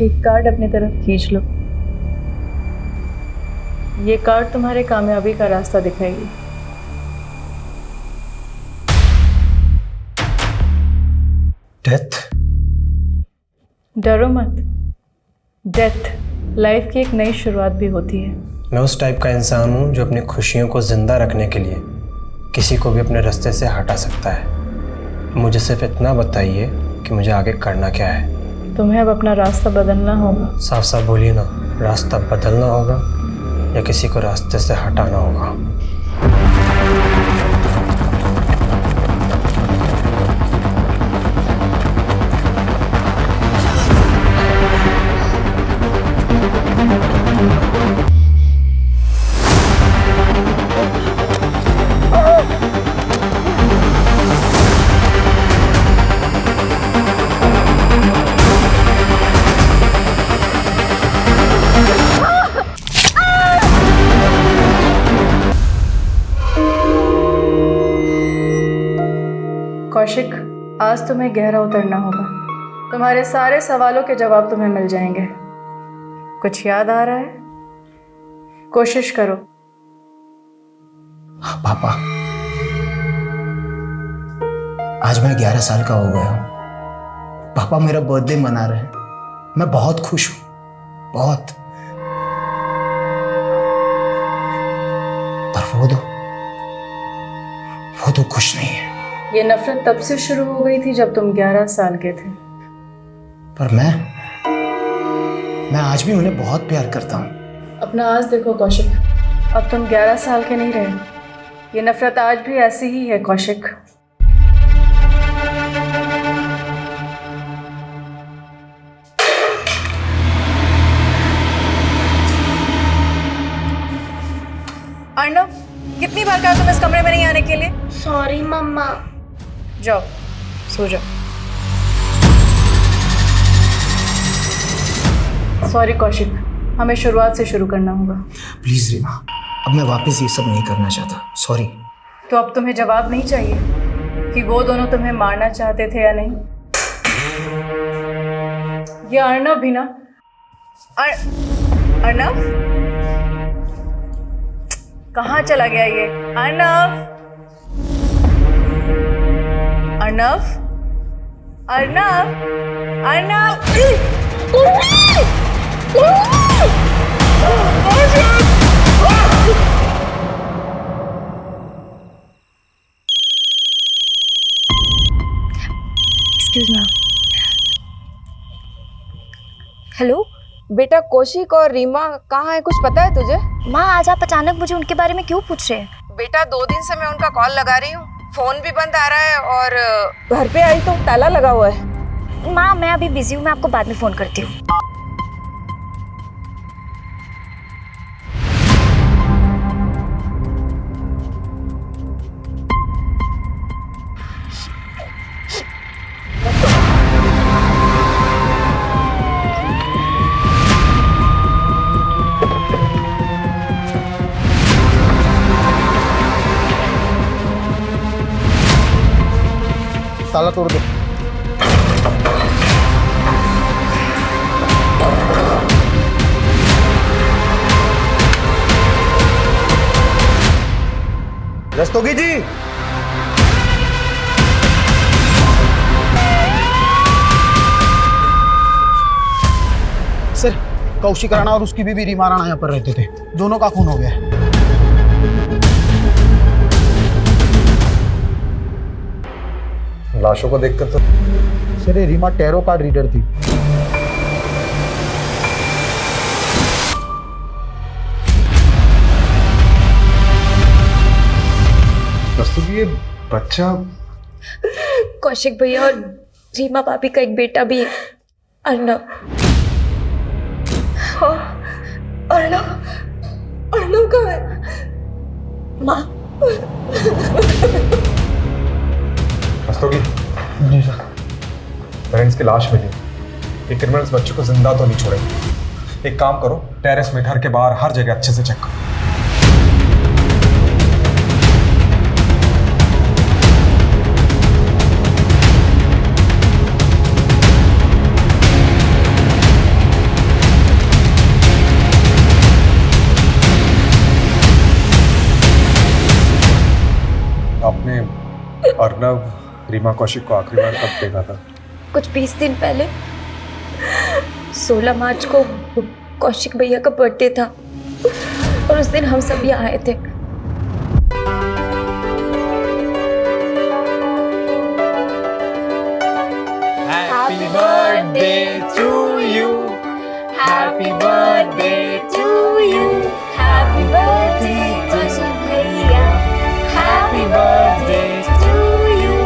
एक कार्ड अपनी तरफ खींच लो। ये कार्ड तुम्हारे कामयाबी का रास्ता दिखाएगी। डेथ? डरो मत। डेथ लाइफ की एक नई शुरुआत भी होती है। मैं उस टाइप का इंसान हूँ जो अपनी खुशियों को जिंदा रखने के लिए किसी को भी अपने रास्ते से हटा सकता है। मुझे सिर्फ इतना बताइए कि मुझे आगे करना क्या है। तुम्हें अब अपना रास्ता बदलना होगा। साफ साफ बोलिए ना, रास्ता बदलना होगा या किसी को रास्ते से हटाना होगा? कौशिक, आज तुम्हें गहरा उतरना होगा। तुम्हारे सारे सवालों के जवाब तुम्हें मिल जाएंगे। कुछ याद आ रहा है? कोशिश करो। पापा, आज मैं 11 साल का हो गया हूं। पापा मेरा बर्थडे मना रहे हैं। मैं बहुत खुश हूं, बहुत। पर वो तो खुश नहीं है। ये नफरत तब से शुरू हो गई थी जब तुम 11 साल के थे। पर मैं आज भी उन्हें बहुत प्यार करता हूं। अपना आज देखो कौशिक, अब तुम 11 साल के नहीं रहे। ये नफरत आज भी ऐसी ही है कौशिक। अर्णव, कितनी बार कहा तुम इस कमरे में नहीं आने के लिए? सॉरी मम्मा। जाओ, सो जाओ। सॉरी कौशिक, हमें शुरुआत से शुरू करना होगा। प्लीज रीमा, अब मैं वापस ये सब नहीं करना चाहता। सॉरी। तो अब तुम्हें जवाब नहीं चाहिए कि वो दोनों तुम्हें मारना चाहते थे या नहीं? ये अर्णव भी ना। अर्णव कहाँ चला गया ये? Arnav, Arnav, Arnav, Arnav. Excuse me. Hello बेटा, कौशिक और रीमा कहाँ है, कुछ पता है तुझे? माँ, आज आप अचानक मुझे उनके बारे में क्यों पूछ रहे हैं? बेटा, 2 दिन से मैं उनका कॉल लगा रही हूँ, फोन भी बंद आ रहा है और घर पे आई तो ताला लगा हुआ है। माँ, मैं अभी बिजी हूँ, मैं आपको बाद में फोन करती हूँ। ताला तोड़ दो। रस्तोगी जी, सर, कौशिक राणा और उसकी बीवी रीमा राणा यहाँ पर रहते थे। दोनों का खून हो गया है। लाशों को देखकर तो सर, ये रीमा टैरो कार्ड रीडर थी। ये बच्चा कौशिक भैया और रीमा भाभी का एक बेटा भी है, अर्णव। अर्णव, अर्णव कहाँ है? माँ। रस्तोगी जी सर, पेरेंट्स की लाश मिली। ये क्रिमिनल्स बच्चों को जिंदा तो नहीं छोड़ेंगे। एक काम करो, टेरेस में, घर के बाहर, हर जगह अच्छे से चेक करो। अर्नव रीमा कौशिक को आखिरी बार कब देखा था? कुछ 20 दिन पहले 16 मार्च को कौशिक भैया का बर्थडे था और उस दिन हम सभी आए थे। Happy birthday to you. Happy birthday to you. Happy birthday Kaushik भैया. Happy birthday to you.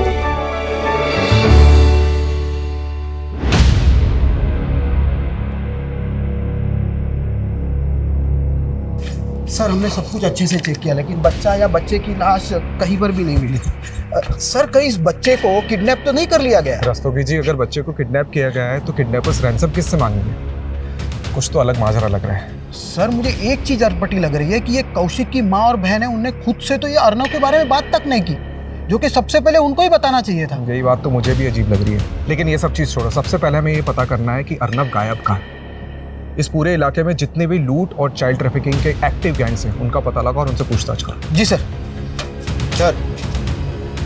Sir हमने सब कुछ अच्छे से चेक किया लेकिन बच्चा या बच्चे की लाश कहीं पर भी नहीं मिली। सर कहीं इस बच्चे को किडनैप तो नहीं कर लिया गया? रस्तोगी जी, अगर बच्चे को किडनैप किया गया है तो किडनैपर्स रैंसम किससे मांगेंगे? कुछ तो अलग माजरा लग रहा है। सर मुझे एक चीज अटपटी लग रही है कि ये कौशिक की माँ और बहन है, उनने खुद से तो ये अर्नव के बारे में बात तक नहीं की, जो कि सबसे पहले उनको ही बताना चाहिए था। यही बात तो मुझे भी अजीब लग रही है, लेकिन ये सब चीज़ छोड़ो। सबसे पहले हमें ये पता करना है कि अर्नव गायब कहाँ है। इस पूरे इलाके में जितने भी लूट और चाइल्ड ट्रैफिकिंग के एक्टिव गैंग्स हैं उनका पता लगा और उनसे पूछताछ करो। जी सर। सर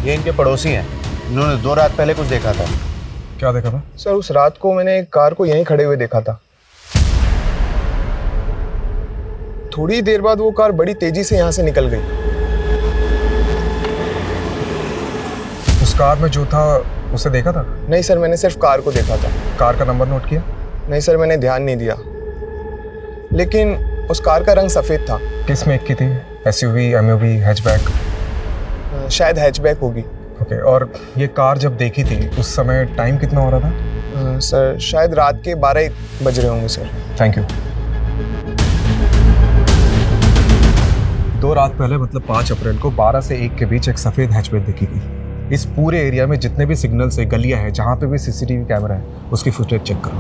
ये इनके पड़ोसी हैं, इन्होंने 2 रात पहले कुछ देखा था। क्या देखा था? सर उस रात को मैंने एक कार को यहीं खड़े हुए देखा था। थोड़ी देर बाद वो कार बड़ी तेजी से यहाँ से निकल गई। उस कार में जो था उसे देखा था? नहीं सर, मैंने सिर्फ कार को देखा था। कार का नंबर नोट किया? नहीं सर, मैंने ध्यान नहीं दिया, लेकिन उस कार का रंग सफ़ेद था। किस मेक की थी? SUV, MUV, hatchback? शायद हैचबैक होगी। ओके, और ये कार जब देखी थी उस समय टाइम कितना हो रहा था? सर शायद रात के 12-1 बज रहे होंगे सर। Thank you. 2 रात पहले मतलब 5 अप्रैल को 12 से 1 के बीच एक सफ़ेद हैचबैक देखी गई। इस पूरे एरिया में जितने भी सिग्नल्स है, गलियां हैं, जहाँ पे भी सीसीटीवी कैमरा है, उसकी फुटेज चेक करो।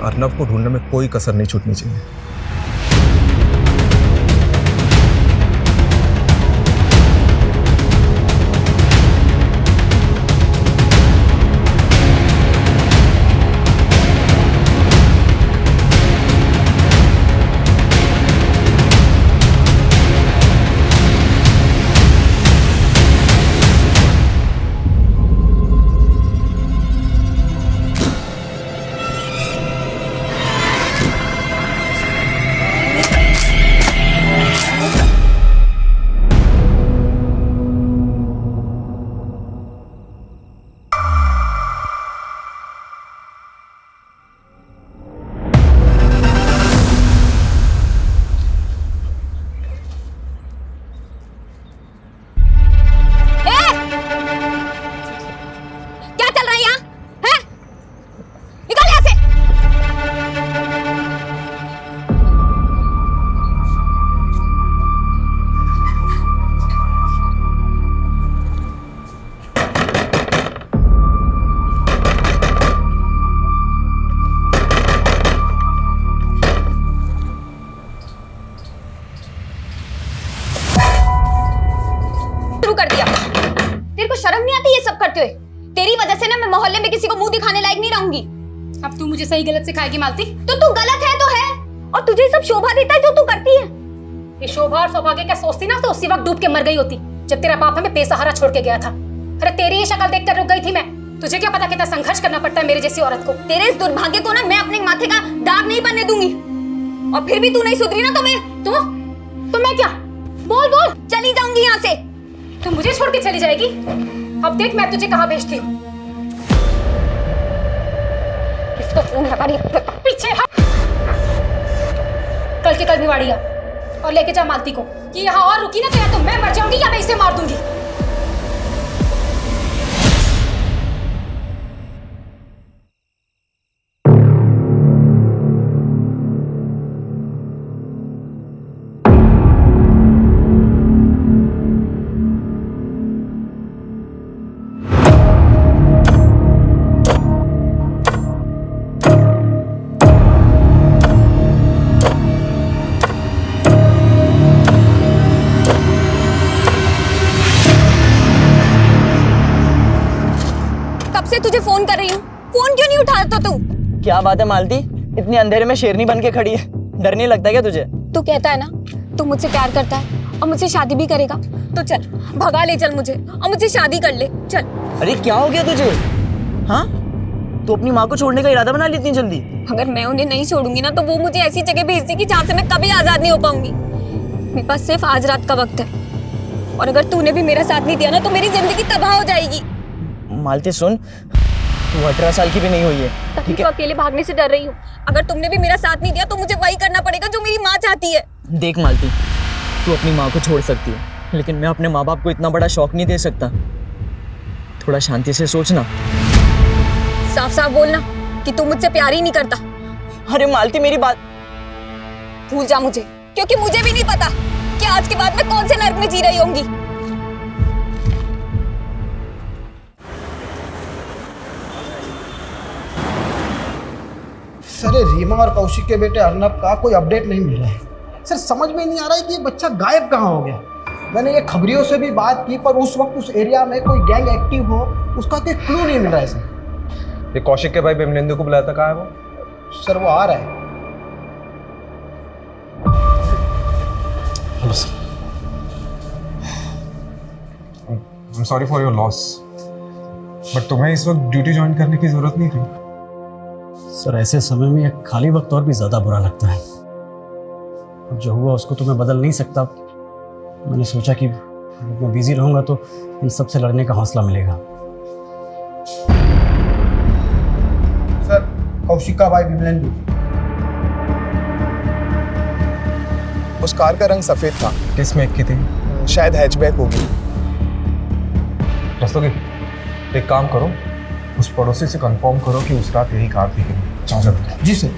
अर्नव को ढूंढने में कोई कसर नहीं छूटनी चाहिए। तेरी वजह से ना मैं मोहल्ले में किसी को मुंह दिखाने लायक नहीं रहूंगी। अब तू मुझे सही गलत सिखाएगी मालती? तो तू गलत है तो है, और तुझे सब शोभा देता है जो तू करती है। ये शोभा और सौभाग्य क्या सोचती ना तो उसी वक्त डूब के मर गई होती जब तेरा बाप हमें बेसहारा छोड़ के गया था। अरे तेरी ये शक्ल देखकर रुक गई थी मैं। तुझे क्या पता कितना संघर्ष करना पड़ता है मेरे जैसी औरत को। तेरे इस दुर्भाग्य को ना मैं अपने माथे का दाग नहीं बनने दूंगी, और फिर भी तू नहीं सुधरी ना तो मैं क्या? बोल बोल। चली जाऊंगी यहाँ से। तू मुझे छोड़ के चली जाएगी? अब देख मैं तुझे कहाँ भेजती हूँ। इसको फोन लगा रही पीछे हट। कल के कल भिवाड़ी आ और लेके जा मालती को कि यहाँ और रुकी ना तो या तो मैं मर जाऊंगी या मैं इसे मार दूंगी। तुझे फोन कर रही हूँ, फोन क्यों नहीं उठाता तू? क्या बात है मालती, इतनी अंधेरे में शेरनी बन के खड़ी है, डर नहीं लगता क्या तुझे? तू कहता है ना तू मुझसे प्यार करता है और मुझसे शादी भी करेगा, तो चल, भगा ले चल मुझे और मुझे शादी कर ले चल। अरे क्या हो गया तुझे? हाँ, तो अपनी माँ को छोड़ने का इरादा बना ली इतनी जल्दी? अगर मैं उन्हें नहीं छोड़ूंगी ना तो वो मुझे ऐसी जगह भेज देगी जहाँ से मैं कभी आजाद नहीं हो पाऊंगी। मेरे पास सिर्फ आज रात का वक्त है, और अगर तूने भी मेरा साथ नहीं दिया ना तो मेरी जिंदगी तबाह हो जाएगी। मालती सुन, तू 18 साल की भी नहीं हुई है, ठीक है? अकेले भागने से डर रही हूँ। अगर तुमने भी मेरा साथ नहीं दिया तो मुझे वही करना पड़ेगा जो मेरी माँ चाहती है। देख मालती, तू अपनी माँ को छोड़ सकती है, लेकिन मैं अपने माँ बाप को इतना बड़ा शौक नहीं दे सकता। थोड़ा शांति से सोचना। साफ साफ बोलना कि तू मुझसे प्यार ही नहीं करता। अरे मालती मेरी बात। भूल जा मुझे, क्योंकि मुझे भी नहीं पता कि आज के बाद मैं कौन से नर्क में जी रही होंगी। सर, रीमा और कौशिक के बेटे अर्नब का कोई अपडेट नहीं मिल रहा है। सर समझ में नहीं आ रहा है कि ये बच्चा गायब कहाँ हो गया। मैंने ये खबरियों से भी बात की, पर उस वक्त उस एरिया में कोई गैंग एक्टिव हो उसका कोई क्लू नहीं मिल रहा है सर। ये कौशिक के भाई बिमलेंदु को बुलाया था, कहाँ है वो? सर वो आ रहा है। Hello sir, I am sorry for your loss, but तुम्हें इस वक्त ड्यूटी ज्वाइन करने की जरूरत नहीं थी। सर ऐसे समय में एक खाली वक्त और भी ज़्यादा बुरा लगता है। अब जो हुआ उसको तो मैं बदल नहीं सकता। मैंने सोचा कि मैं बिजी रहूँगा तो इन सब से लड़ने का हौसला मिलेगा। सर, कौशिक का भाई बिमलेंदु। उस कार का रंग सफेद था। किस मेक की थी? शायद हैचबैक होगी। रस्तोगी, एक काम करो, उस पड़ोसी से कंफर्म करो कि उस रात यही कार थी कि नहीं। जाओ जल्दी। जी सर।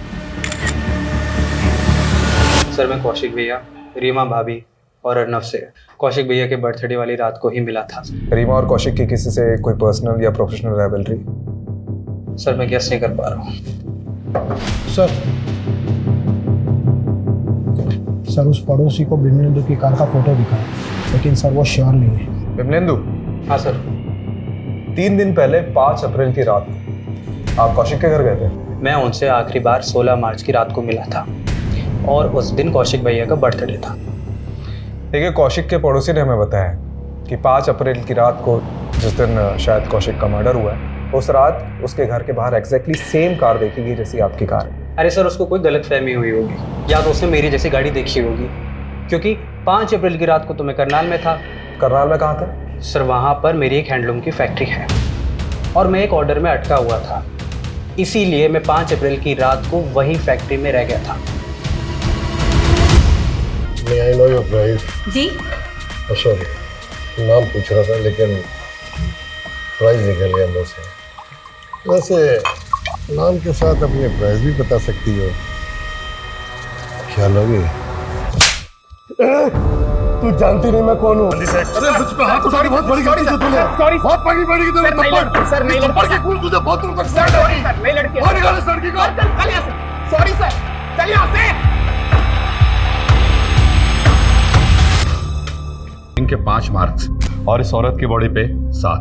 सर मैं कौशिक भैया, रीमा भाभी और अर्नब से कौशिक भैया के बर्थडे वाली रात को ही मिला था। रीमा और कौशिक की किसी से कोई पर्सनल या प्रोफेशनल राइवलरी? सर मैं गेस नहीं कर पा रहा हूँ। सर उस पड़ोसी को बिमलेंदु की कार का फोटो दिखा, लेकिन सर वो श्योर नहीं है। बिमलेंदु? हाँ सर। 3 दिन पहले 5 अप्रैल की रात को आप कौशिक के घर गए थे? मैं उनसे आखिरी बार 16 मार्च की रात को मिला था, और उस दिन कौशिक भैया का बर्थडे था। देखिए, कौशिक के पड़ोसी ने हमें बताया कि 5 अप्रैल की रात को, जिस दिन शायद कौशिक का मर्डर हुआ है, उस रात उसके घर के बाहर एग्जैक्टली सेम कार देखी गई जैसी आपकी कार है। अरे सर, उसको कोई गलतफहमी हुई होगी, या तो उसने मेरी जैसी गाड़ी देखी होगी, क्योंकि 5 अप्रैल की रात को तो मैं करनाल में था। करनाल में कहाँ था? सर वहाँ पर मेरी एक हैंडलूम की फैक्ट्री है, और मैं एक ऑर्डर में अटका हुआ था, इसीलिए मैं 5 अप्रैल की रात को वही फैक्ट्री में रह गया था। May I know your price? जी सॉरी, नाम पूछ रहा था लेकिन प्राइस निकल गया मुझ से। वैसे नाम के साथ अपने प्राइस भी बता सकती हो। क्या लोगे? तू जानती नहीं मैं कौन हूँ? अरे मुझ पे हाथ उठानी बहुत बड़ी गलती की तूने। बहुत बड़ी पड़ेगी तुझे थप्पड़। सर नहीं लड़की की कूल तुझे बहुत दूर तक सर नहीं लड़की। और निकाल इस लड़की को। चल यहाँ से। सॉरी सर, चल यहाँ से। इनके 5 मार्क्स और इस औरत की बॉडी पे 7।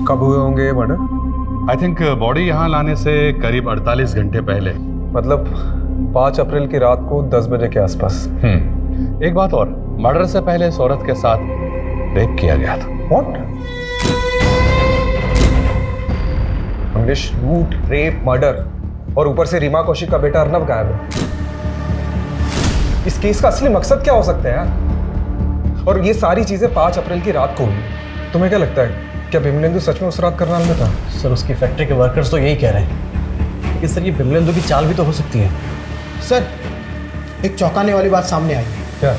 कब हुए होंगे ये मर्डर? आई थिंक बॉडी यहाँ लाने से करीब 48 घंटे पहले। मतलब 5 अप्रैल की रात को 10 बजे के आसपास। एक बात और, मर्डर से पहले इस औरत के साथ रेप किया गया था। व्हाट? मंगेश, लूट, रेप, मर्डर, और ऊपर से रीमा कौशिक का बेटा अर्नब गायब है। इस केस का असली मकसद क्या हो सकता है यार? और ये सारी चीजें 5 अप्रैल की रात को हुई। तुम्हें क्या लगता है, क्या बिमलेंदु सच में उस रात करनाल में था? सर उसकी फैक्ट्री के वर्कर्स तो यही कह रहे हैं, लेकिन सर ये बिमलेंदु की चाल भी तो हो सकती है। सर एक चौंकाने वाली बात सामने आई है। क्या?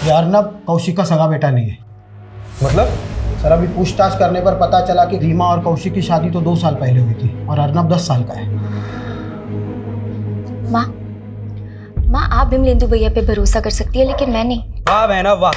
ये अर्नब कौशिक का सगा बेटा नहीं है। मतलब? सर अभी पूछताछ करने पर पता चला कि रीमा और कौशिक की शादी तो 2 साल पहले हुई थी, और अर्नब 10 साल का है। माँ आप बिमलेंदु भैया पे भरोसा कर सकती है, लेकिन मैं नहीं। वाह बहना वाह,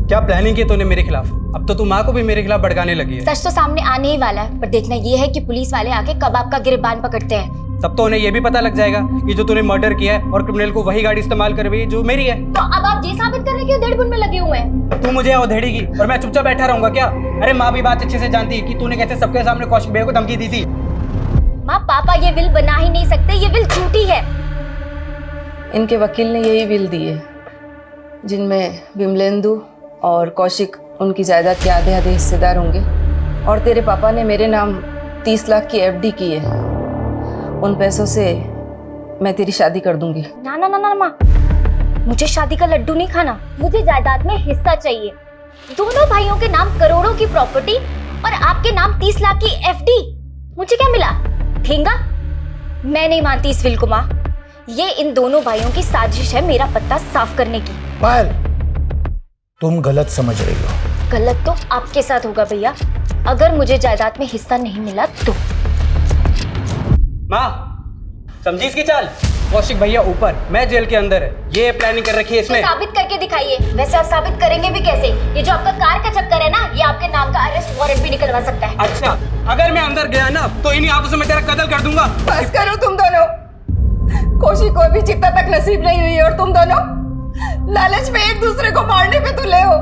क्या प्लानिंग की तूने मेरे खिलाफ। अब तो तू माँ को भी मेरे खिलाफ भड़काने लगी है। सच तो सामने आने ही वाला है, पर देखना ये है कि पुलिस वाले आके कब आपका गिरबान पकड़ते हैं। तब तो उन्हें ये भी पता लग जाएगा कि जो तूने मर्डर किया है और क्रिमिनल को वही गाड़ी इस्तेमाल कर रही है जो मेरी है। तो अब आप ये साबित करने के उधेड़-बुन में लगे हुए हैं। तू मुझे उधेड़ेगी और मैं चुपचाप बैठा रहूंगा क्या? अरे माँ भी बात अच्छे से जानती है कि तूने कैसे सबके सामने कौशिक भैया को धमकी दी थी। माँ पापा ये विल बना ही नहीं सकते, ये विल झूठी है। इनके वकील ने यही विल दी है, जिनमें विमलेंदु और कौशिक उनकी जायदाद के आधे आधे हिस्सेदार होंगे, और तेरे पापा ने मेरे नाम 30 लाख की एफडी की है। उन पैसों से मैं तेरी शादी कर दूंगी। ना ना ना ना माँ, मुझे शादी का लड्डू नहीं खाना, मुझे जायदाद में हिस्सा चाहिए। दोनों भाइयों के नाम करोड़ों की प्रॉपर्टी और आपके नाम 30 लाख की एफडी। मुझे क्या मिला? ठेंगा? मैं नहीं मानती इस विल को माँ। ये इन दोनों भाइयों की साजिश है मेरा पत्ता साफ करने की। पायल, तुम गलत समझ रही हो। गलत तो आपके साथ होगा भैया, अगर मुझे जायदाद में हिस्सा नहीं मिला तो। माँ, समझी इसकी चाल? कौशिक भैया ऊपर, मैं जेल के अंदर है। ये प्लानिंग कर रखी है इसने। तो साबित करके दिखाइए। वैसे आप साबित करेंगे भी कैसे? ये जो आपका कार का चक्कर है ना, ये आपके नाम का अरेस्ट वारंट भी निकलवा सकता है। अच्छा, अगर मैं अंदर गया ना तो इन्हीं हाथों से मैं तेरा कत्ल कर दूंगा। बस करो तुम दोनों। कौशिक को अभी चिता तक नसीब नहीं हुई और तुम दोनों लालच में एक दूसरे को मारने पे तुले हो।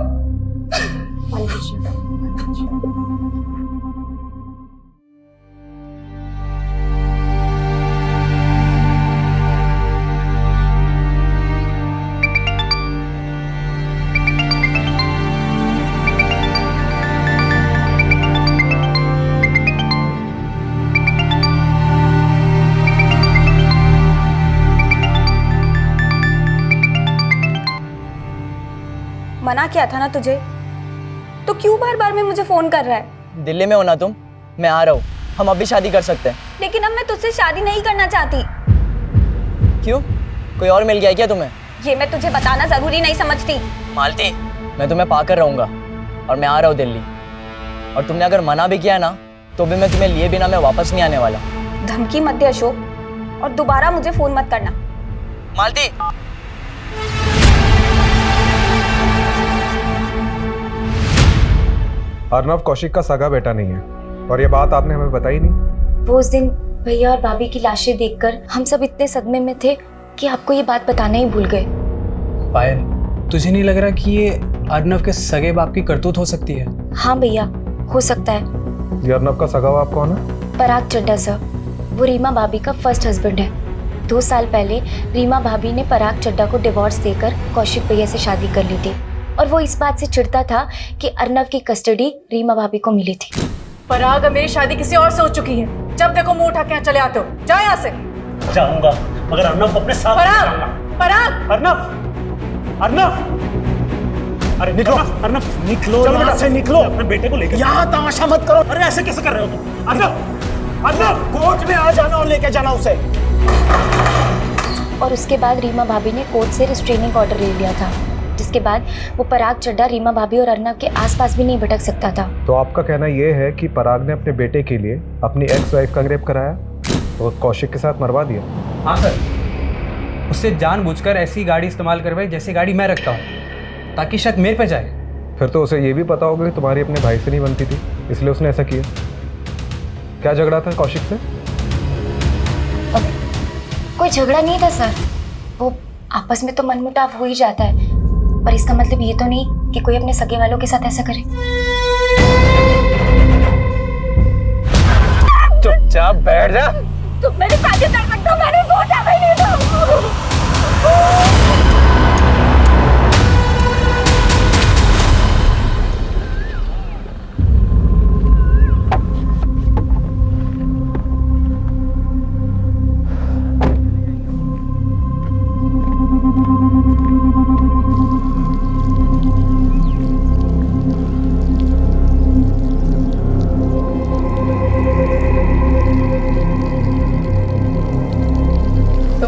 मना किया था ना तुझे, तो क्यों बार बार में मुझे फोन कर रहा है? दिल्ली में हो ना तुम? मैं आ रहा हूँ, हम अभी शादी कर सकते हैं। लेकिन अब मैं तुझसे शादी नहीं करना चाहती। क्यों? कोई और मिल गया क्या तुम्हें? ये मैं तुझे बताना जरूरी नहीं समझती। मालती, मैं तुम्हें पाकर रहूंगा और मैं आ रहा हूँ दिल्ली। और तुमने अगर मना भी किया ना तो भी मैं तुम्हें लिए बिना मैं वापस नहीं आने वाला। धमकी मत दे अशोक, और दोबारा मुझे फोन मत करना। मालती, अर्नव कौशिक का सगा बेटा नहीं है, और ये बात आपने हमें बताई नहीं। वो उस दिन भैया और भाभी की लाशें देखकर हम सब इतने सदमे में थे कि आपको ये बात बताना ही भूल गए। पायल, तुझे नहीं लग रहा कि ये अर्नव के सगे बाप की करतूत हो सकती है? हाँ भैया, हो सकता है। ये अर्नव का सगा बाप कौन है? पराग चड्ढा सर, वो रीमा भाभी का फर्स्ट हस्बैंड है। 2 साल पहले रीमा भाभी ने पराग चड्ढा को डिवोर्स देकर कौशिक भैया से शादी कर ली थी, और वो इस बात से चिढ़ता था कि अर्नव की कस्टडी रीमा भाभी को मिली थी। पराग, मेरी शादी किसी और से हो चुकी है। जब देखो मुंह उठा के यहाँ चले आते हो। जाओ यहाँ से। जाऊंगा, मगर अर्नव को अपने साथ पराग, पराग, अर्नव, अर्नव, अरे निकलो, अर्नव निकलो, यहाँ से निकलो, अपने बेटे को लेकर। यहाँ तमाशा मत करो। अरे ऐसे कैसे कर रहे हो तुम? अर्नव, अर्नव, कोर्ट में आ जाना और लेके जाना उसे। और उसके बाद रीमा भाभी ने कोर्ट से रिस्ट्रेनिंग ऑर्डर ले लिया था, जिसके बाद वो पराग चड्ढा रीमा भाभी और अर्नव के आसपास भी नहीं भटक सकता था। तो आपका कहना ये है कि पराग ने अपने बेटे के लिए अपनी एक्स वाइफ का रेप कराया और कौशिक के साथ मरवा दिया? हाँ सर, उससे जानबूझकर ऐसी गाड़ी इस्तेमाल करवाई जैसी गाड़ी मैं रखता हूँ, ताकि शक मेरे पे जाए। फिर तो उसे ये भी पता होगा कि तुम्हारी अपने भाई से नहीं बनती थी, इसलिए उसने ऐसा किया। क्या झगड़ा था कौशिक से? कोई झगड़ा नहीं था सर, वो आपस में तो मनमुटाव हो ही जाता है, पर इसका मतलब ये तो नहीं कि कोई अपने सगे वालों के साथ ऐसा करे। चुपचाप बैठ जा। तुम मेरी शादी कर सकते हो, मैंने सोचा भी नहीं था।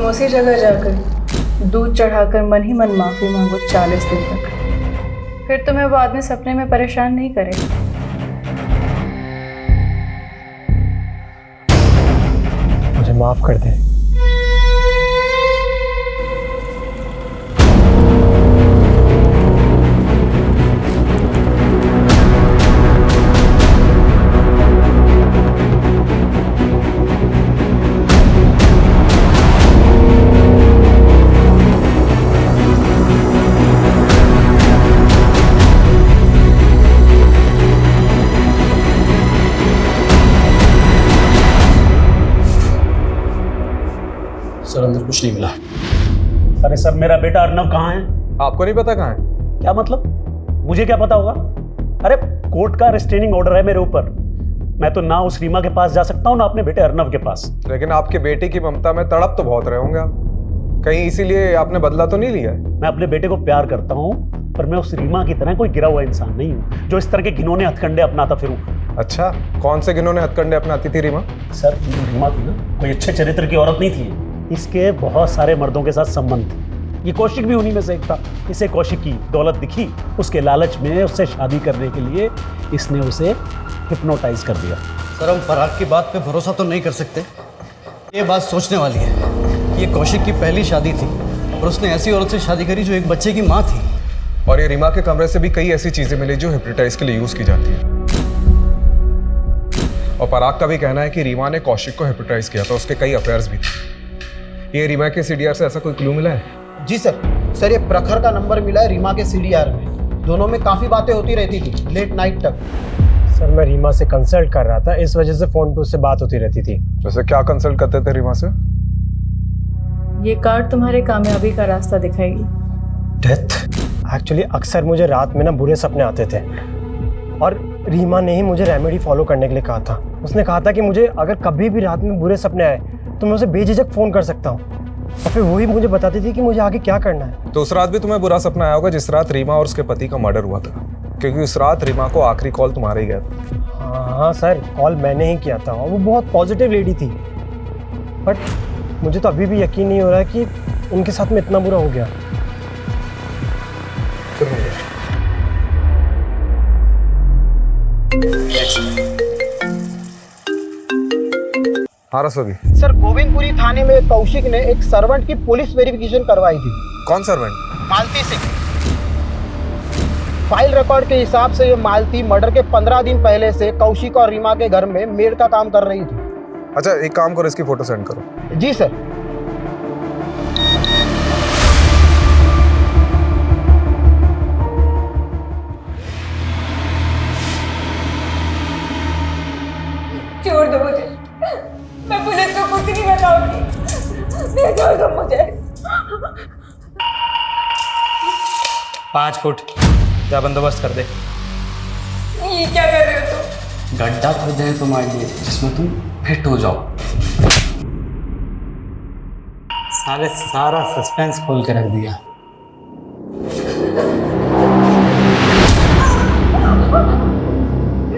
उसी जगह जाकर दूध चढ़ाकर मन ही मन माफी मांगो 40 दिन तक, फिर तुम्हें वो आदमी सपने में परेशान नहीं करेगा। मुझे माफ कर दे। सर, अंदर कुछ नहीं मिला। अरे सर, मेरा बेटा अर्नव कहाँ है? आपको नहीं पता कहाँ है? क्या मतलब? मुझे क्या पता होगा? अरे कोर्ट का रिस्ट्रेनिंग ऑर्डर है मेरे ऊपर। मैं तो ना उस रीमा के पास जा सकता हूँ ना अपने बेटे अर्नव के पास। लेकिन आपके बेटे की ममता में तड़प तो बहुत रहे होंगे आप। कहीं इसीलिए आपने बदला तो नहीं लिया है? मैं अपने बेटे को प्यार करता हूँ, पर मैं उस रीमा की तरह कोई गिरा हुआ इंसान नहीं हूँ जो इस तरह के घिनौने हथकंडे अपनाता फिरूं। अच्छा, कौन से घिनौने हथकंडे अपनाती थी रीमा? सर, रीमा थी ना, कोई अच्छे चरित्र की औरत नहीं थी। इसके बहुत सारे मर्दों के साथ संबंध थे। ये कौशिक भी उन्हीं में से एक था। इसे कौशिक की दौलत दिखी, उसके लालच में उससे शादी करने के लिए इसने उसे हिप्नोटाइज कर दिया। सर, हम फराग की बात पे भरोसा तो नहीं कर सकते। ये बात सोचने वाली है कि ये कौशिक की पहली शादी थी और उसने ऐसी औरत से शादी करी जो एक बच्चे की माँ थी। और ये रीमा के कमरे से भी कई ऐसी चीजें मिली जो हिप्नोटाइज के लिए यूज की जाती है। और पराग का भी कहना है कि रीमा ने कौशिक को हिप्नोटाइज किया था, उसके कई अफेयर्स भी थे। ये रीमा के सीडीआर से ऐसा कोई क्लू मिला है? जी सर, ये प्रखर का नंबर मिला है रीमा के सीडीआर में। दोनों में काफ़ी बातें होती रहती थी लेट नाइट तक। सर, मैं रीमा से कंसल्ट कर रहा था, इस वजह से फ़ोन पे उससे बात होती रहती थी। वैसे क्या कंसल्ट करते थे रीमा से? ये कार्ड तुम्हारे कामयाबी का रास्ता दिखाएगी। डेथ? एक्चुअली अक्सर मुझे रात में ना बुरे सपने आते थे और रीमा ने ही मुझे रेमेडी फॉलो करने के लिए कहा था। उसने कहा था कि मुझे अगर कभी भी रात में बुरे सपने आए तो मैं उसे बेझिझक फ़ोन कर सकता हूँ और फिर वही मुझे बताती थी कि मुझे आगे क्या करना है। तो उस रात भी तुम्हें बुरा सपना आया होगा जिस रात रीमा और उसके पति का मर्डर हुआ था, क्योंकि उस रात रीमा को आखिरी कॉल तुम्हारे ही गया था। हाँ सर, कॉल मैंने ही किया था और वो बहुत पॉजिटिव लेडी थी। बट मुझे तो अभी भी यकीन नहीं हो रहा है कि उनके साथ में इतना बुरा हो गया। हाँ रसोगी। सर, गोविंदपुरी थाने में कौशिक ने एक सर्वेंट की पुलिस वेरिफिकेशन करवाई थी। कौन सर्वेंट? मालती सिंह। फाइल रिकॉर्ड के हिसाब से ये मालती मर्डर के 15 दिन पहले से कौशिक और रीमा के घर में मेड का काम कर रही थी। अच्छा, एक काम करो, इसकी फोटो सेंड करो। जी सर। छोड़ दो मुझे, मैं पुलिस को कुछ नहीं बताऊंगी। छोड़ दो मुझे। 5 फुट जा बंदोबस्त कर दे। ये क्या कर रहे हो तुम? गड्ढा खोदे हैं तुम्हारे लिए जिसमें तुम फिट हो जाओ। साले सारा सस्पेंस खोल के रख दिया।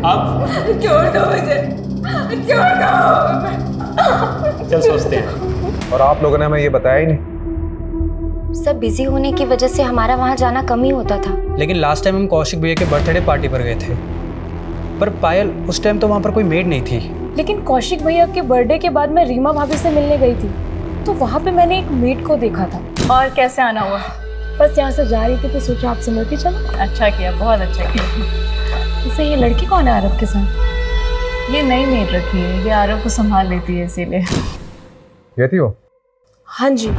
अब छोड़ दो मुझे, छोड़ दो। चल सोचते हैं। और आप लोगों ने हमें ये बताया ही नहीं। सब बिजी होने की वजह से हमारा वहाँ जाना कम ही होता था। लेकिन लास्ट टाइम हम कौशिक भैया के बर्थडे पार्टी पर गए थे, पर पायल उस टाइम तो वहाँ पर कोई मेड नहीं थी। लेकिन कौशिक भैया के बर्थडे के बाद मैं रीमा भाभी से मिलने गई थी, तो वहाँ पे मैंने एक मेड को देखा था। और कैसे आना हुआ? बस यहाँ से जा रही थी तो सोचा आपसे मिलती चलो। अच्छा किया, बहुत अच्छा किया। वैसे ये लड़की कौन है आरव के साथ? ये नई मेड रखी है, ये आरव को संभाल लेती है इसीलिए। ये थी वो? हाँ जी।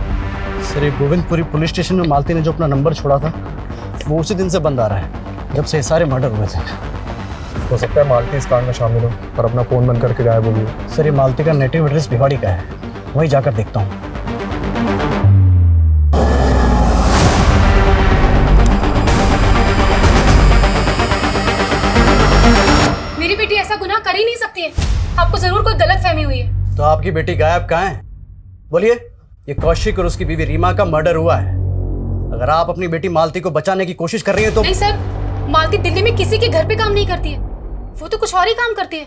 सर, ये गोविंदपुरी पुलिस स्टेशन में मालती ने जो अपना नंबर छोड़ा था वो उसी दिन से बंद आ रहा है जब से ये सारे मर्डर हुए थे। हो सकता है मालती इस कांड में शामिल हो और अपना फोन बंद करके गायब हो गई। सर, ये मालती का नेटिव एड्रेस भिवाड़ी का है, वहीं जाकर देखता हूँ। मेरी बेटी ऐसा गुनाह कर ही नहीं सकती है। आपको जरूर कोई गलतफहमी हुई है। तो आपकी बेटी गायब कहाँ है? बोलिए। ये कौशिक और उसकी बीवी रीमा का मर्डर हुआ है। अगर आप अपनी बेटी मालती को बचाने की कोशिश कर रही हैं तो। नहीं सर, मालती दिल्ली में किसी के घर पे काम नहीं करती है, वो तो कुछ और ही काम करती है।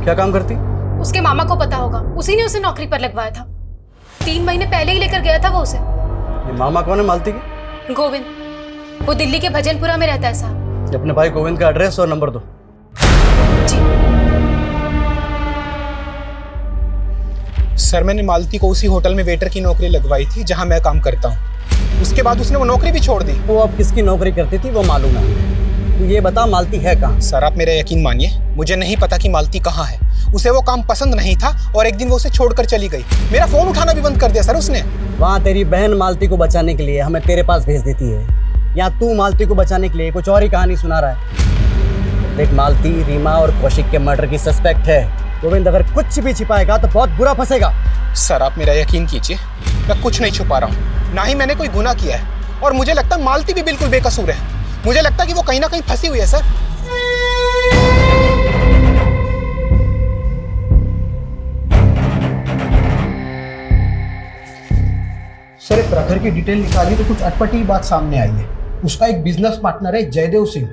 क्या काम करती? उसके मामा को पता होगा, उसी ने उसे नौकरी पर लगवाया था। 3 महीने पहले ही लेकर गया था वो उसे। ये मामा कौन है मालती की? गोविंद, वो दिल्ली के भजनपुरा में रहता है साहब। अपने भाई गोविंद का एड्रेस और नंबर दो। सर, मैंने मालती को उसी होटल में वेटर की नौकरी लगवाई थी जहां मैं काम करता हूं। उसके बाद उसने वो नौकरी भी छोड़ दी। वो अब किसकी नौकरी करती थी वो मालूम है। तो ये बता मालती है कहाँ? सर, आप मेरा यकीन मानिए, मुझे नहीं पता कि मालती कहाँ है। उसे वो काम पसंद नहीं था और एक दिन वो उसे छोड़कर चली गई। मेरा फोन उठाना भी बंद कर दिया सर उसने। वहाँ तेरी बहन मालती को बचाने के लिए हमें तेरे पास भेज देती है, या तू मालती को बचाने के लिए कुछ और ही कहानी सुना रहा है। देख, मालती रीमा और कौशिक के मर्डर की सस्पेक्ट है। गोविंद अगर कुछ भी छिपाएगा तो बहुत बुरा फंसेगा। सर, आप मेरा यकीन कीजिए, मैं कुछ नहीं छुपा रहा हूँ, ना ही मैंने कोई गुनाह किया है। और मुझे लगता है मालती भी बिल्कुल बेकसूर है। मुझे लगता है कि वो कहीं ना कहीं फंसी हुई है सर। सर एक प्रखर की डिटेल निकाली तो कुछ अटपटी बात सामने आई है। उसका एक बिजनेस पार्टनर है जयदेव सिंह,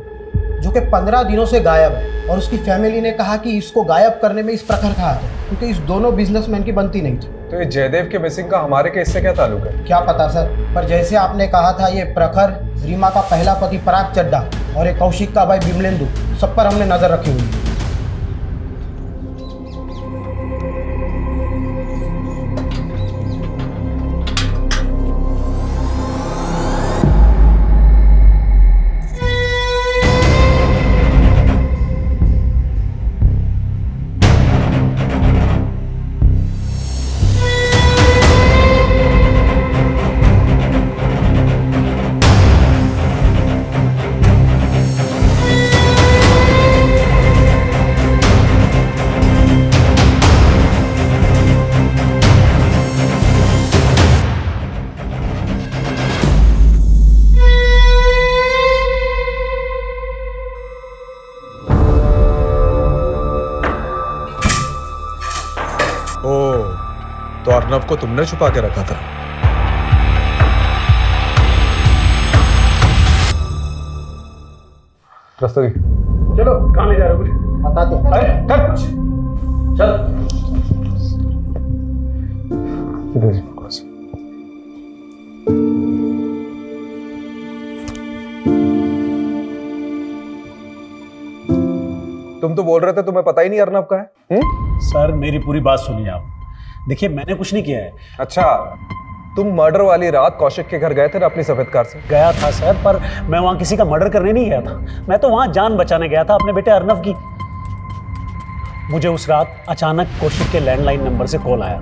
जो कि 15 दिनों से गायब है, और उसकी फैमिली ने कहा कि इसको गायब करने में इस प्रखर का हाथ है, क्योंकि इस दोनों बिजनेसमैन की बनती नहीं थी। तो ये जयदेव के मिसिंग का हमारे केस से क्या ताल्लुक है? क्या पता सर, पर जैसे आपने कहा था ये प्रखर, रीमा का पहला पति पराग चड्डा और एक कौशिक का भाई बिमलेंदु, सब पर हमने नजर रखी हुई है। तो अर्नव को तुमने छुपा के रखा था। रस्तोगी चलो, कहाँ ले जा रहे हो? कुछ बताते हैं। अरे कर कुछ, चल। तुम तो बोल रहे थे तुम्हें पता ही नहीं अर्नव का है। सर मेरी पूरी बात सुनिए आप। देखिए मैंने कुछ नहीं किया है। अच्छा, तुम मर्डर वाली रात कौशिक के घर गए थे ना अपनी सफेद कार से? गया था सर, पर मैं वहां किसी का मर्डर करने नहीं गया था। मैं तो वहां जान बचाने गया था अपने बेटे अर्नव की। मुझे उस रात अचानक कौशिक के लैंडलाइन नंबर से कॉल आया।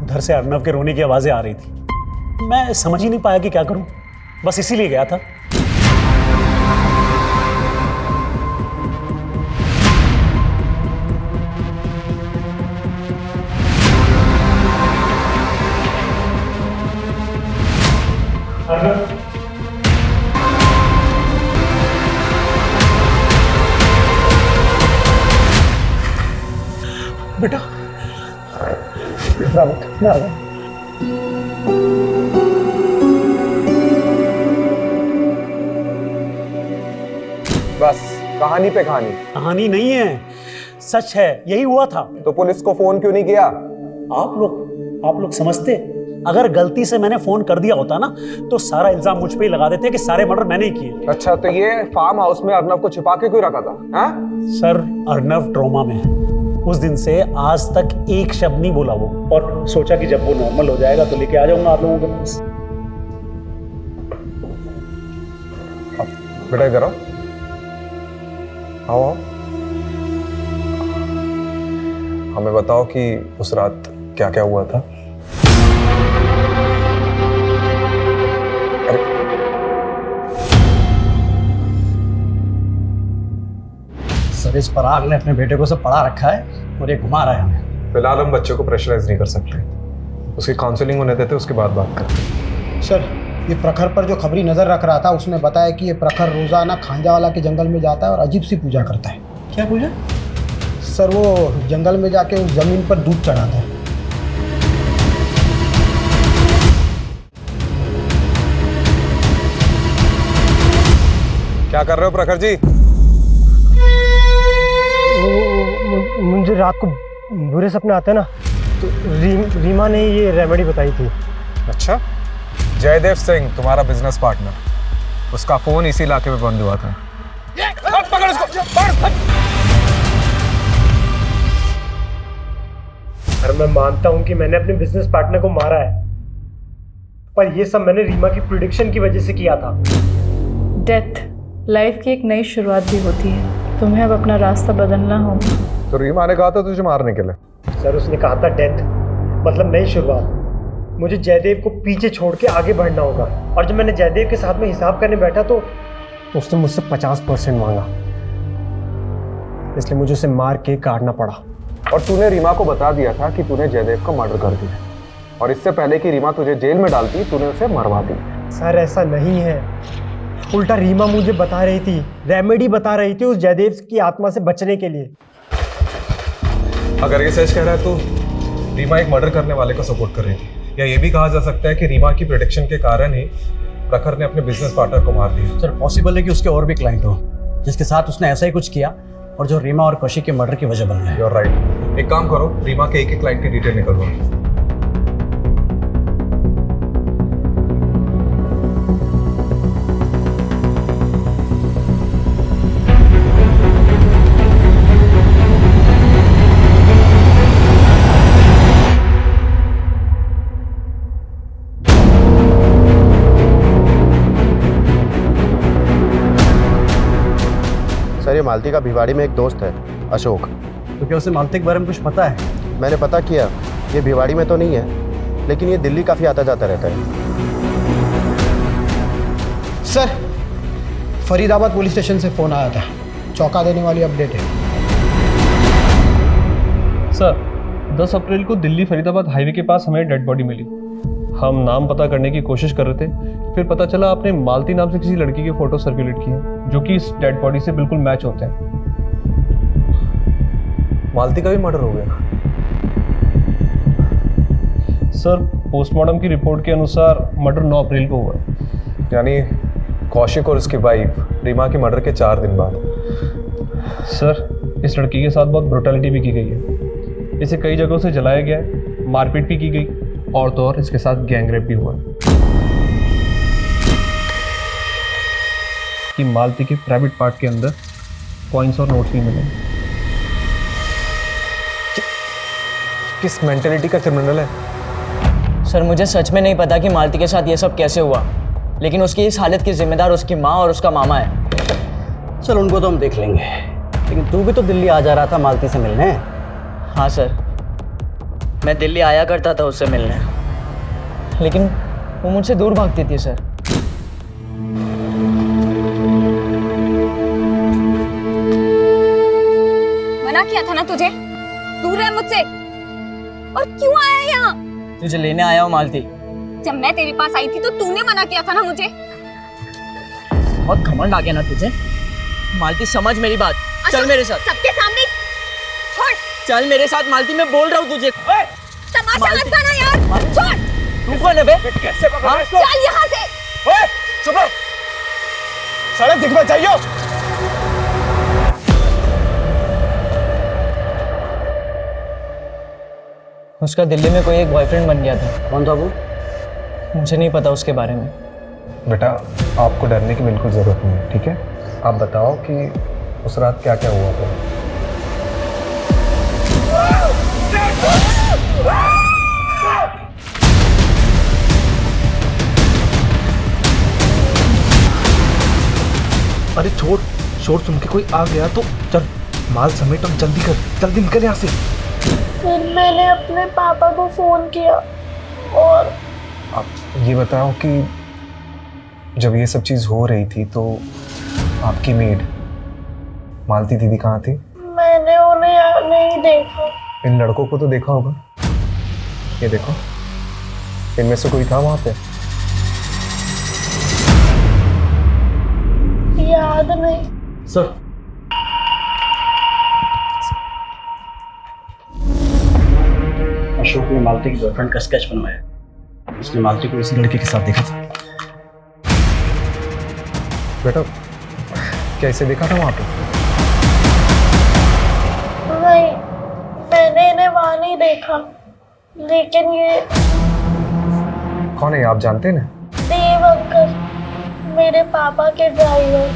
उधर से अर्नव के रोने की आवाजें आ रही थी। मैं समझ ही नहीं पाया कि क्या करूं, बस इसीलिए गया था। बेटा बस कहानी पे कहानी। कहानी नहीं है, सच है, यही हुआ था। तो पुलिस को फोन क्यों नहीं किया? आप लोग समझते, अगर गलती से मैंने फोन कर दिया होता ना तो सारा इल्जाम मुझ पे ही लगा देते कि सारे मर्डर मैंने ही किए। अच्छा, तो ये फार्म हाउस में अर्नव को छिपा के क्यों रखा था? हाँ? सर अर्नव ट्रॉमा में है। उस दिन से आज तक एक शब्द नहीं बोला वो, और सोचा कि जब वो नॉर्मल हो जाएगा तो लेके आ जाऊंगा आप लोगों के पास। बेटा इधर आओ, आओ। हमें बताओ कि उस रात क्या क्या हुआ था। सर इस पराग ने अपने बेटे को सब पढ़ा रखा है और ये घुमा रहा है हमें। फिलहाल हम बच्चे को प्रेशराइज नहीं कर सकते, उसकी काउंसलिंग होने देते, उसके बाद बात करते। सर ये प्रखर पर जो खबरी नजर रख रहा था उसने बताया कि ये प्रखर रोजाना खांजावाला के जंगल में जाता है और अजीब सी पूजा करता है। क्या पूजा? सर वो जंगल में जाके उस जमीन पर दूध चढ़ाता है। क्या कर रहे हो प्रखर जी? मुझे रात को बुरे सपने आते हैं ना, तो रीमा ने ये रेमेडी बताई थी। अच्छा, जयदेव सिंह तुम्हारा बिजनेस पार्टनर, उसका फोन इसी इलाके में बंद हुआ था। पकड़ उसको, पकड़। सर मैं मानता हूँ कि मैंने अपने बिजनेस पार्टनर को मारा है, पर ये सब मैंने रीमा की प्रिडिक्शन की वजह से किया था। डेथ लाइफ की एक नई शुरुआत भी होती है, तुम्हें अब अपना रास्ता बदलना होगा। तो रीमा ने कहा था तुझे मारने के लिए। सर उसने कहा था डेथ मतलब नई शुरुआत। मुझे जयदेव को पीछे छोड़ के आगे बढ़ना होगा, और जब मैंने जयदेव के साथ में हिसाब करने बैठा तो उसने मुझसे 50% मांगा, इसलिए मुझे उसे मार के काटना पड़ा। और तूने रीमा को बता दिया था कि तूने जयदेव का मर्डर कर दिया, और इससे पहले कि रीमा तुझे जेल में डालती तूने उसे मरवा दी। सर ऐसा नहीं है, उल्टा रीमा मुझे बता रही थी, रेमेडी बता रही थी उस जयदेव की आत्मा से बचने के लिए। अगर ये सच कह रहा है तो रीमा एक मर्डर करने वाले को सपोर्ट कर रही थी, या ये भी कहा जा सकता है कि रीमा की प्रेडिक्शन के कारण ही प्रखर ने अपने बिजनेस पार्टनर को मार दिया। सर पॉसिबल है कि उसके और भी क्लाइंट हो जिसके साथ उसने ऐसा ही कुछ किया और जो रीमा और कौशिक के मर्डर की वजह बन गया। You are right. एक काम करो, रीमा के एक क्लाइंट की डिटेल निकलवाओ। सर ये मालती का भिवाड़ी में एक दोस्त है, अशोक। तो क्या उसे मालती के बारे में कुछ पता है? मैंने पता किया, ये भिवाड़ी में तो नहीं है, लेकिन ये दिल्ली काफ़ी आता जाता रहता है। सर फरीदाबाद पुलिस स्टेशन से फ़ोन आया था, चौंका देने वाली अपडेट है। सर 10 अप्रैल को दिल्ली फरीदाबाद हाईवे के पास हमें डेड बॉडी मिली। हम नाम पता करने की कोशिश कर रहे थे, फिर पता चला आपने मालती नाम से किसी लड़की के फोटो सर्कुलेट किए जो कि इस डेड बॉडी से बिल्कुल मैच होते हैं। मालती का भी मर्डर हो गया? सर पोस्टमार्टम की रिपोर्ट के अनुसार मर्डर 9 अप्रैल को हुआ, यानी कौशिक और उसकी वाइफ रीमा के मर्डर के 4 दिन बाद। सर इस लड़की के साथ बहुत ब्रुटैलिटी भी की गई है, इसे कई जगहों से जलाया गया है, मारपीट भी की गई, और तो और इसके साथ गैंग रेप भी हुआ कि मालती के प्राइवेट पार्ट के अंदर कॉइन्स और नोट्स भी मिले। किस मेंटेलिटी का क्रिमिनल है? सर मुझे सच में नहीं पता कि मालती के साथ ये सब कैसे हुआ, लेकिन उसकी इस हालत की जिम्मेदार उसकी माँ और उसका मामा है। चल उनको तो हम देख लेंगे, लेकिन तू भी तो दिल्ली आ जा रहा था मालती से मिलने। हाँ सर, मैं दिल्ली आया करता था उससे मिलने, लेकिन वो मुझसे दूर भागती थी सर। मना किया था ना तुझे, दूर रह मुझसे। और क्यों आया यहाँ? तुझे लेने आया हूँ मालती। जब मैं तेरे पास आई थी तो तूने मना किया था ना मुझे। बहुत घमंड आ गया ना तुझे। मालती समझ मेरी बात, चल मेरे साथ। सबके सामने छोड़। चल मेरे साथ मालती, मैं बोल रहा हूँ तुझे। तमाशा मत बना यार, छोड़। तू कौन है बे? कैसे पकड़ा इसको? चल यहाँ से। ओए चुप रहो, सड़क दिखना चाहिए। उसका दिल्ली में कोई एक बॉयफ्रेंड बन गया था। कौन था वो? मुझे नहीं पता उसके बारे में। बेटा आपको डरने की बिल्कुल ज़रूरत नहीं है, ठीक है? आप बताओ कि उस रात क्या क्या हुआ था। अरे छोड़, शोर सुन के कोई आ गया तो चल माल समेट, हम जल्दी कर, जल्दी निकल यहाँ से। फिर मैंने अपने पापा को फ़ोन किया और आप ये बताओ कि जब ये सब चीज़ हो रही थी तो आपकी मेड मालती दीदी कहाँ थी? मैंने उन्हें नहीं देखा। इन लड़कों को तो देखा होगा, ये देखो, इनमें से कोई था वहाँ पे? याद नहीं सर। अशोक ने मालती की गर्लफ्रेंड का स्केच बनवाया। उसने मालती को इसी लड़के के साथ देखा था। बेटा क्या इसे देखा था वहाँ पे? नहीं, मैंने इन्हें वहाँ नहीं देखा, लेकिन ये कौन है आप जानते हैं ना? देव अंकल, मेरे पापा के ड्राइवर।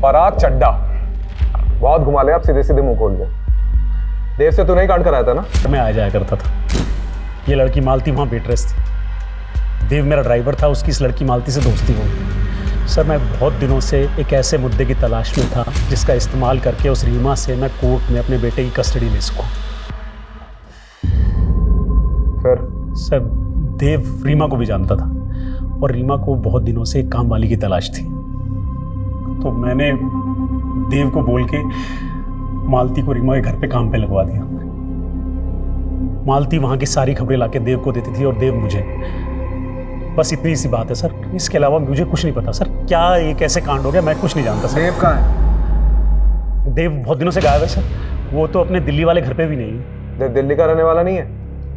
पराग चड्डा, बहुत घुमा ले आप, सीधे सीधे मुंह खोल दे। देव से तू नहीं कांड कराया था ना? मैं आ जाया करता था। ये लड़की मालती वहाँ वेट्रेस थी, देव मेरा ड्राइवर था, उसकी इस लड़की मालती से दोस्ती हो गई। सर मैं बहुत दिनों से एक ऐसे मुद्दे की तलाश में था जिसका इस्तेमाल करके उस रीमा से मैं कोर्ट में अपने बेटे की कस्टडी ले सकूं। फिर? सर देव रीमा को भी जानता था और रीमा को बहुत दिनों से एक काम वाली की तलाश थी, तो मैंने देव को बोल के मालती को रीमा के घर पे काम पे लगवा दिया। मालती वहाँ की सारी खबरें लाके देव को देती थी और देव मुझे। बस इतनी सी बात है सर, इसके अलावा मुझे कुछ नहीं पता सर। क्या ये कैसे कांड हो गया मैं कुछ नहीं जानता सर। देव कहाँ है? देव बहुत दिनों से गायब है सर। वो तो अपने दिल्ली वाले घर पे भी नहीं है। देव दिल्ली का रहने वाला नहीं है?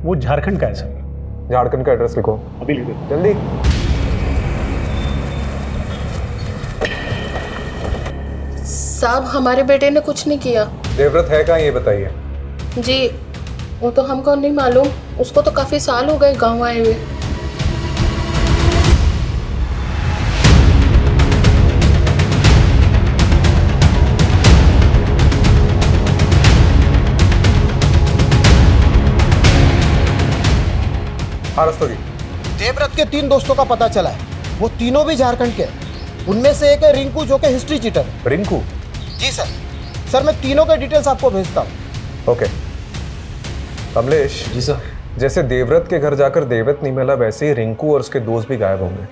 वो झारखंड का है सर। झारखंड का एड्रेस लिखो। अभी लिख दो जल्दी। साहब हमारे बेटे ने कुछ नहीं किया। देवव्रत है कहाँ ये बताइए। जी वो तो हमको नहीं मालूम, उसको तो काफी साल हो गए गांव आए हुए। हाँ रस्तोगी। देवव्रत के 3 दोस्तों का पता चला है, वो तीनों भी झारखंड के हैं। उनमें से एक है रिंकू जो कि हिस्ट्री चीटर है। रिंकू? जी सर। सर मैं तीनों के डिटेल्स आपको भेजता हूँ। ओके। कमलेश। जी सर। जैसे देवव्रत के घर जाकर देवव्रत नहीं मिला, वैसे ही रिंकू और उसके दोस्त भी गायब होंगे।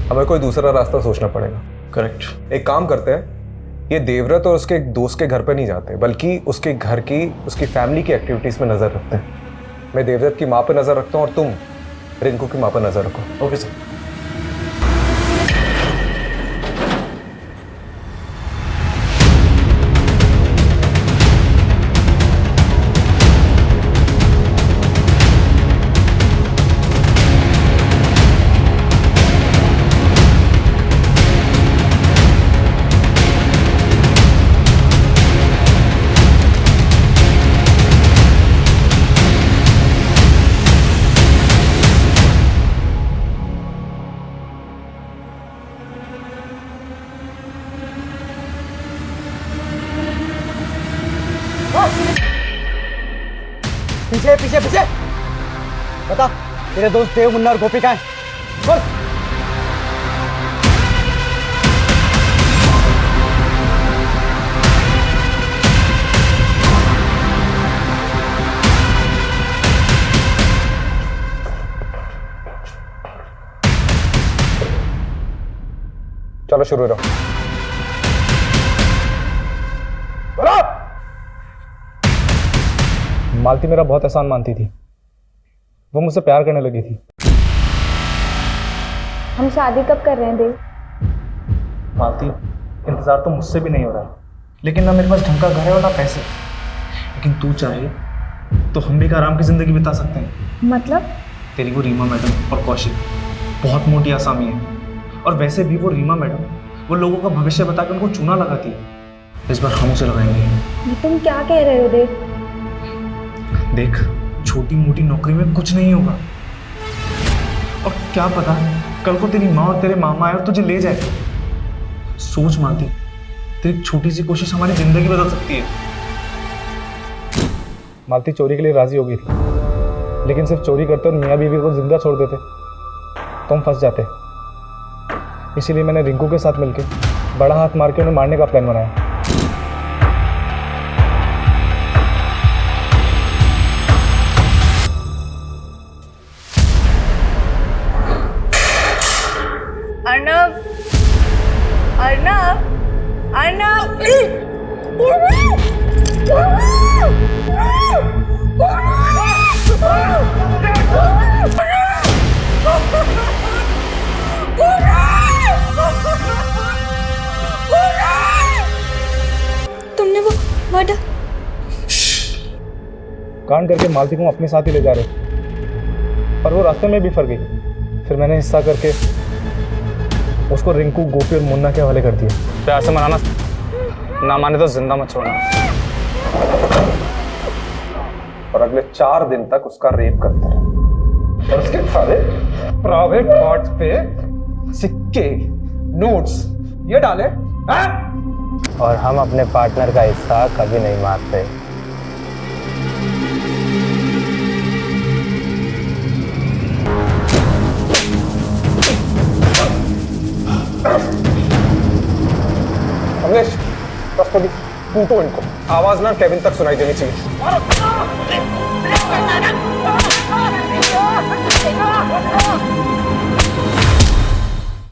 हमें कोई दूसरा रास्ता सोचना पड़ेगा। करेक्ट। एक काम करते हैं, ये देवव्रत और उसके दोस्त के घर पर नहीं जाते, बल्कि उसके घर की, उसकी फैमिली की एक्टिविटीज में नजर रखते हैं। मैं देवव्रत की माँ पर नजर रखता हूँ और तुम रिंकू की माँ पर नजर रखो। Okay sir. पीछे पीछे पीछे। बता तेरे दोस्त देव, मुन्ना और गोपी कहाँ हैं? बोल। चलो शुरू करो। मालती मेरा बहुत एहसान मानती थी, वो मुझसे प्यार करने लगी थी। हम शादी कब कर रहे हैं देव? मालती इंतजार तो मुझसे भी नहीं हो रहा है, लेकिन ना मेरे पास ढंग का घर है और ना पैसे। लेकिन तू चाहे तो हम भी एक आराम की जिंदगी बिता सकते हैं। मतलब? तेरी वो रीमा मैडम और कौशिक बहुत मोटी आसामी है, और वैसे भी वो रीमा मैडम वो लोगों का भविष्य बताकर उनको चूना लगाती है। इस बार हम उसे लगाएंगे। तुम क्या कह रहे हो देव? देख, छोटी मोटी नौकरी में कुछ नहीं होगा, और क्या पता कल को तेरी माँ और तेरे मामा आए और तुझे ले जाए। सोच मालती, तेरी छोटी सी कोशिश हमारी जिंदगी बदल सकती है। मालती चोरी के लिए राजी हो गई थी, लेकिन सिर्फ चोरी करते और मियाँ बीवी को जिंदा छोड़ देते तो हम फंस जाते। इसीलिए मैंने रिंकू के साथ मिलकर बड़ा हाथ मार के उन्हें मारने का प्लान बनाया। अर्नव, अर्नव, अर्नव, तुमने वो मर्डर? कांड करके मालती को अपने साथ ही ले जा रहे, पर वो रास्ते में भी फंस गई। फिर मैंने हिस्सा करके उसको रिंकू, गोपी और मुन्ना के हवाले कर दिया। प्यार से मनाना, ना माने तो जिंदा मत छोड़ना। और अगले 4 दिन तक उसका रेप करते रहे, और उसके सारे प्राइवेट पार्ट्स पे सिक्के, नोट्स ये डाले। और हम अपने पार्टनर का हिस्सा कभी नहीं मारते। कमलेश, कूटो इनको, आवाज ना केविन तक सुनाई देनी चाहिए।